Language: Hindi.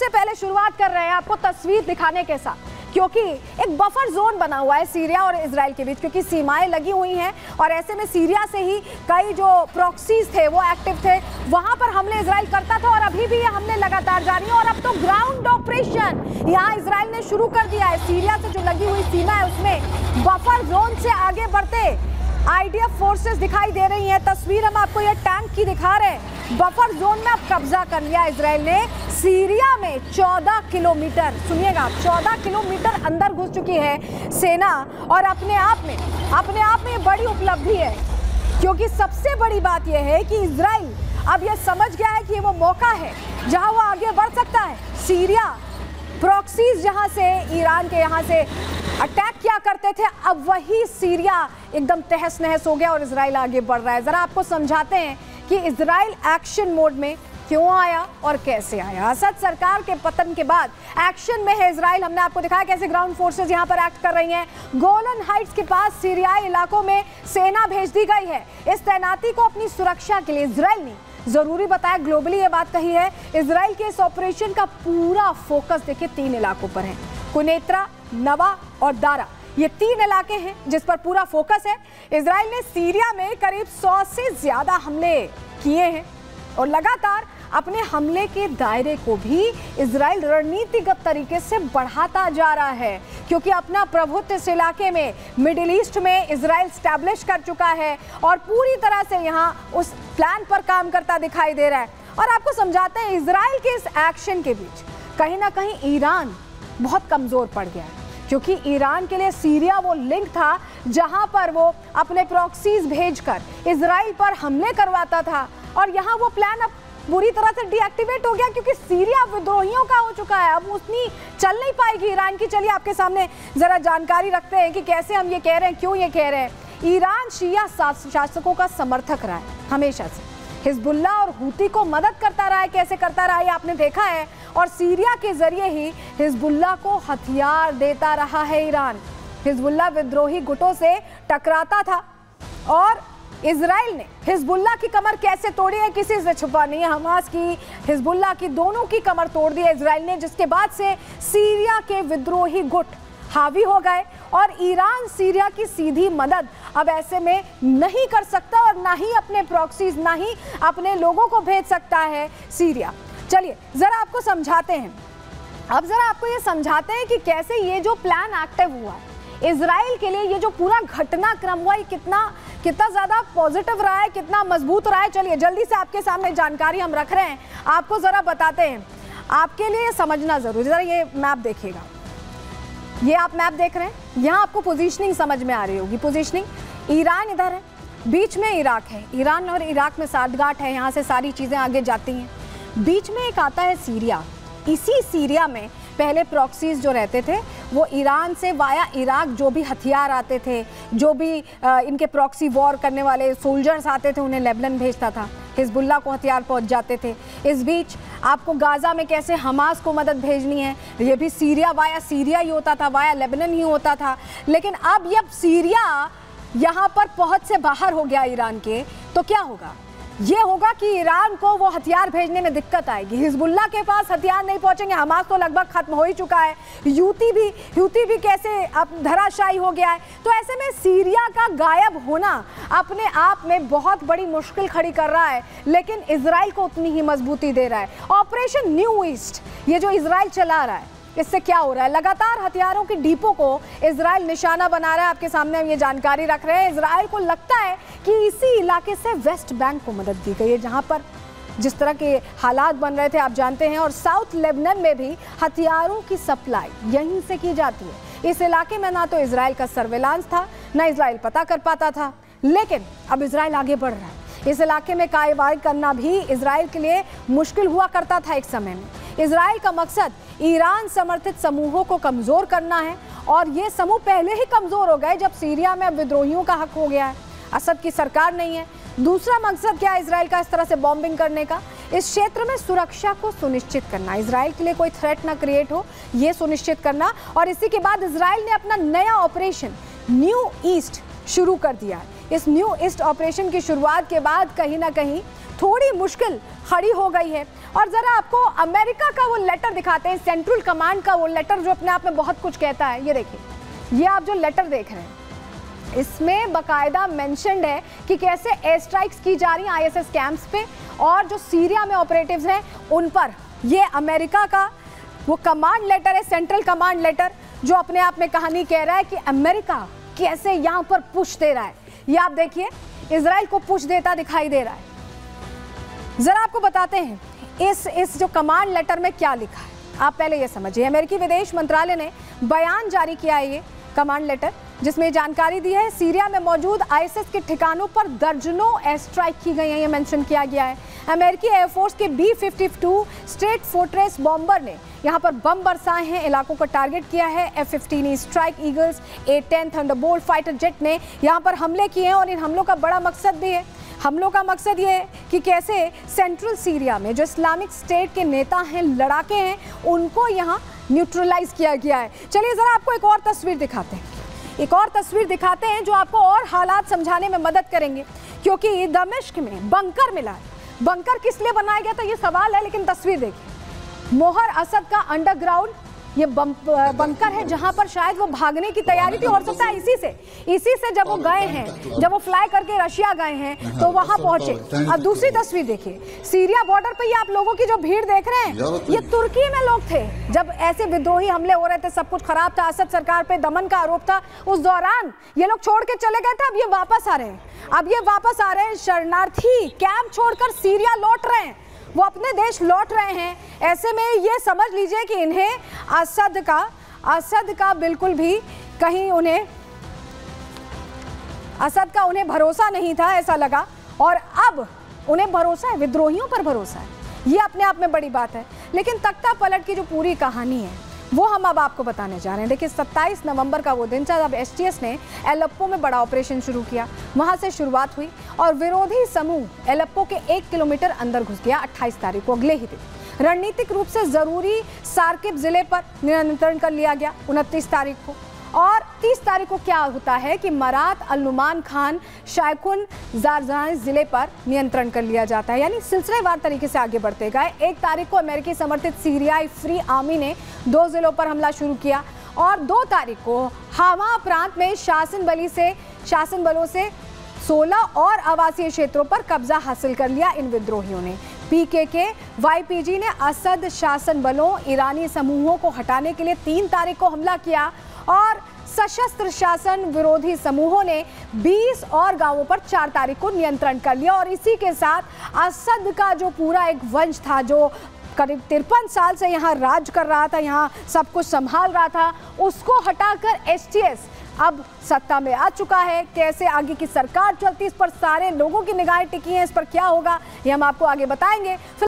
सबसे पहले शुरुआत कर रहे हैं आपको तस्वीर दिखाने के साथ, क्योंकि एक बफर जोन बना हुआ है सीरिया और इजराइल के बीच, क्योंकि सीमाएं लगी हुई हैं और ऐसे में सीरिया से ही कई जो प्रॉक्सीज थे वो एक्टिव थे, वहां पर हमले इजराइल करता था और अभी भी ये हमले लगातार जारी हैं। और अब तो ग्राउंड ऑपरेशन यहाँ इजराइल ने शुरू कर दिया है। सीरिया से जो लगी हुई सीमा है उसमें बफर जोन से आगे बढ़ते आईडीएफ फोर्सेस दिखाई दे रही हैं। तस्वीर हम आपको ये टैंक की दिखा रहे हैं। बफर जोन में अब कब्जा कर लिया इजराइल ने। सीरिया में 14 किलोमीटर, सुनिएगा, 14 किलोमीटर अंदर घुस चुकी है सेना और अपने आप में बड़ी उपलब्धि है, क्योंकि सबसे बड़ी बात यह है कि इजराइल अब यह समझ गया है कि वो मौका है जहां वो आगे बढ़ सकता है। सीरिया प्रॉक्सीज जहां से ईरान के यहां से अटैक किया करते थे, अब वही सीरिया एकदम तहस नहस हो गया और इजराइल आगे बढ़ रहा है। जरा आपको समझाते हैं कि इजराइल एक्शन मोड में क्यों आया और कैसे आया। असद सरकार के पतन के बाद एक्शन में है इजराइल। हमने आपको दिखाया कैसे ग्राउंड फोर्सेस यहां पर एक्ट कर रही हैं। गोलन हाइट्स के पास सीरियाई इलाकों में सेना भेज दी गई है। इस तैनाती को अपनी सुरक्षा के लिए इजराइल ने जरूरी बताया, ग्लोबली ये बात कही है। इजराइल के इस ऑपरेशन का पूरा फोकस देखिए 3 इलाकों पर है, कुनेत्रा, नवा और दारा। ये 3 इलाके हैं जिस पर पूरा फोकस है। इजराइल ने सीरिया में करीब 100 से ज्यादा हमले किए हैं और लगातार अपने हमले के दायरे को भी इजराइल रणनीतिगत तरीके से बढ़ाता जा रहा है, क्योंकि अपना प्रभुत्व इस इलाके में, मिडिल ईस्ट में इजराइल स्टैब्लिश कर चुका है और पूरी तरह से यहाँ उस प्लान पर काम करता दिखाई दे रहा है। और आपको समझाते हैं, इजराइल के इस एक्शन के बीच कहीं ना कहीं ईरान बहुत कमजोर पड़ गया है, क्योंकि ईरान के लिए सीरिया वो लिंक था जहां पर वो अपने प्रॉक्सीज भेजकर इजराइल पर हमले करवाता था, और यहाँ वो प्लान अब पूरी तरह से डीएक्टिवेट हो गया, क्योंकि सीरिया विद्रोहियों का हो चुका है। अब उतनी चल नहीं पाएगी ईरान की। चलिए आपके सामने जरा जानकारी रखते हैं कि कैसे हम ये कह रहे हैं, क्यों ये कह रहे हैं। ईरान शिया शासकों का समर्थक रहा है हमेशा से, हिजबुल्ला और हूती को मदद करता रहा है। कैसे करता रहा है आपने देखा है, और सीरिया के जरिए ही हिजबुल्ला को हथियार देता रहा है ईरान। हिजबुल्ला विद्रोही गुटों से टकराता था और इजराइल ने हिजबुल्ला की कमर कैसे तोड़ी है किसी से छुपा नहीं है। हमास की, हिजबुल्ला की, दोनों की कमर तोड़ दी है इजराइल ने, जिसके बाद से सीरिया के विद्रोही गुट हावी हो गए और ईरान सीरिया की सीधी मदद अब ऐसे में नहीं कर सकता और ना ही अपने प्रॉक्सीज, ना ही अपने लोगों को भेज सकता है सीरिया। चलिए जरा आपको समझाते हैं, अब जरा आपको ये समझाते हैं कि कैसे ये जो प्लान एक्टिव हुआ है इजराइल के लिए, ये जो पूरा घटनाक्रम हुआ, ये कितना ज्यादा पॉजिटिव रहा है, कितना मजबूत रहा है। चलिए जल्दी से आपके सामने जानकारी हम रख रहे हैं, आपको जरा बताते हैं। आपके लिए समझना जरूरी, जरा ये मैप देखिएगा, ये आप मैप देख रहे हैं, यहाँ आपको पोजीशनिंग समझ में आ रही होगी। पोजीशनिंग, ईरान इधर है, बीच में इराक है, ईरान और इराक में साठगांठ है, यहाँ से सारी चीजें आगे जाती हैं। बीच में एक आता है सीरिया। इसी सीरिया में पहले प्रॉक्सीज जो रहते थे वो ईरान से वाया इराक जो भी हथियार आते थे, जो भी इनके प्रॉक्सी वॉर करने वाले सोल्जर्स आते थे, उन्हें लेबनान भेजता था, हिजबुल्ला को हथियार पहुंच जाते थे। इस बीच आपको गाजा में कैसे हमास को मदद भेजनी है, ये भी सीरिया वाया सीरिया ही होता था, वाया लेबनान ही होता था। लेकिन अब सीरिया यहाँ पर पहुंच से बाहर हो गया ईरान के, तो क्या होगा? ये होगा कि ईरान को वो हथियार भेजने में दिक्कत आएगी। हिजबुल्ला के पास हथियार नहीं पहुंचेंगे, हमास तो लगभग खत्म हो ही चुका है, यूती भी कैसे अब धराशायी हो गया है। तो ऐसे में सीरिया का गायब होना अपने आप में बहुत बड़ी मुश्किल खड़ी कर रहा है, लेकिन इजराइल को उतनी ही मजबूती दे रहा है। ऑपरेशन न्यू ईस्ट ये जो इजराइल चला रहा है, इससे क्या हो रहा है? लगातार हथियारों के डिपो को इजराइल निशाना बना रहा है। आपके सामने हम ये जानकारी रख रहे हैं। इजराइल को लगता है कि इसी इलाके से वेस्ट बैंक को मदद दी गई है, जहां पर जिस तरह के हालात बन रहे थे आप जानते हैं, और साउथ लेबनान में भी हथियारों की सप्लाई यहीं से की जाती है। इस इलाके में ना तो इजराइल का सर्वेलांस था, ना इजराइल पता कर पाता था, लेकिन अब इजराइल आगे बढ़ रहा है। इस इलाके में कार्रवाई करना भी इजराइल के लिए मुश्किल हुआ करता था एक समय में। इजराइल का मकसद ईरान समर्थित समूहों को कमजोर करना है, और ये समूह पहले ही कमजोर हो गए जब सीरिया में विद्रोहियों का हक हो गया है, असद की सरकार नहीं है। दूसरा मकसद क्या है इजराइल का इस तरह से बॉम्बिंग करने का? इस क्षेत्र में सुरक्षा को सुनिश्चित करना, इजराइल के लिए कोई थ्रेट ना क्रिएट हो, ये सुनिश्चित करना। और इसी के बाद इजराइल ने अपना नया ऑपरेशन न्यू ईस्ट शुरू कर दिया है। इस न्यू ईस्ट ऑपरेशन की शुरुआत के बाद कहीं ना कहीं थोड़ी मुश्किल खड़ी हो गई है। और ज़रा आपको अमेरिका का वो लेटर दिखाते हैं, सेंट्रल कमांड का वो लेटर जो अपने आप में बहुत कुछ कहता है। ये देखिए, ये आप जो लेटर देख रहे हैं इसमें बाकायदा मेंशन्ड है कि कैसे एयर स्ट्राइक्स की जा रही हैं आईएसएस कैंप्स पे और जो सीरिया में ऑपरेटिव्स हैं उन पर। ये अमेरिका का वो कमांड लेटर है, सेंट्रल कमांड लेटर, जो अपने आप में कहानी कह रहा है कि अमेरिका कैसे यहाँ पर पुश दे रहा है। ये आप देखिए, इजराइल को पुश देता दिखाई दे रहा है। जरा आपको बताते हैं इस जो कमांड लेटर में क्या लिखा है, आप पहले ये समझिए। अमेरिकी विदेश मंत्रालय ने बयान जारी किया है, ये कमांड लेटर, जिसमें जानकारी दी है सीरिया में मौजूद आईएसएस के ठिकानों पर दर्जनों एयर स्ट्राइक की गई है, ये मेंशन किया गया है। अमेरिकी एयरफोर्स के B-52 स्ट्रेट फोर्ट्रेस बॉम्बर ने यहाँ पर बम बरसाए हैं, इलाकों को टारगेट किया है। F-15 strike eagles, A-10 Thunderbolt fighter jet ने यहाँ पर हमले किए हैं और इन हमलों का बड़ा मकसद भी है। हमलों का मकसद ये है कि कैसे सेंट्रल सीरिया में जो इस्लामिक स्टेट के नेता हैं, लड़ाके हैं, उनको यहाँ न्यूट्रलाइज किया गया है। चलिए ज़रा आपको एक और तस्वीर दिखाते हैं, एक और तस्वीर दिखाते हैं जो आपको और हालात समझाने में मदद करेंगे, क्योंकि दमिश्क में बंकर मिला है। बंकर किस लिए बनाया गया था ये सवाल है, लेकिन तस्वीर देखिए। मोहर असद का अंडरग्राउंड ये बंकर है जहां पर शायद वो भागने की तैयारी थी, हो सकता है इसी से जब वो गए हैं, जब वो फ्लाई करके रशिया गए हैं तो वहां पहुंचे। अब दूसरी तस्वीर देखिए, सीरिया बॉर्डर पे ये आप लोगों की जो भीड़ देख रहे हैं, ये तुर्की में लोग थे जब ऐसे विद्रोही हमले हो रहे थे, सब कुछ खराब था, असद सरकार पे दमन का आरोप था, उस दौरान ये लोग छोड़ के चले गए थे। अब ये वापस आ रहे हैं, शरणार्थी कैंप छोड़कर सीरिया लौट रहे हैं, वो अपने देश लौट रहे हैं। ऐसे में ये समझ लीजिए कि इन्हें असद का बिल्कुल भी कहीं असद का उन्हें भरोसा नहीं था, ऐसा लगा, और अब उन्हें भरोसा है, विद्रोहियों पर भरोसा है। ये अपने आप में बड़ी बात है। लेकिन तख्ता पलट की जो पूरी कहानी है वो हम अब आपको बताने जा रहे हैं। देखिए, 27 नवंबर का वो दिन था जब एसटीएस ने एलेप्पो में बड़ा ऑपरेशन शुरू किया। वहां से शुरुआत हुई और विरोधी समूह एलेप्पो के 1 किलोमीटर अंदर घुस गया 28 तारीख को, अगले ही दिन। रणनीतिक रूप से जरूरी सार्किब जिले पर नियंत्रण कर लिया गया 29 तारीख को। और 30 तारीख को क्या होता है कि मरात अल नुमान खान शायकुन जारजान जिले पर नियंत्रण कर लिया जाता है, यानी सिलसिलेवार तरीके से आगे बढ़ते गए। 1 तारीख को अमेरिकी समर्थित सीरियाई फ्री आर्मी ने 2 जिलों पर हमला शुरू किया और 2 तारीख को हामा प्रांत में शासन बलों से 16 और आवासीय क्षेत्रों पर कब्जा हासिल कर लिया इन विद्रोहियों ने। PKK YPG ने असद शासन बलों ईरानी समूहों को हटाने के लिए 3 तारीख को हमला किया और सशस्त्र शासन विरोधी समूहों ने 20 और गांवों पर 4 तारीख को नियंत्रण कर लिया। और इसी के साथ असद का जो पूरा एक वंश था, जो करीब 53 साल से यहाँ राज कर रहा था, यहाँ सब कुछ संभाल रहा था, उसको हटाकर एसटीएस अब सत्ता में आ चुका है। कैसे आगे की सरकार चलती, इस पर सारे लोगों की निगाहें टिकी हैं, इस पर क्या होगा ये हम आपको आगे बताएंगे।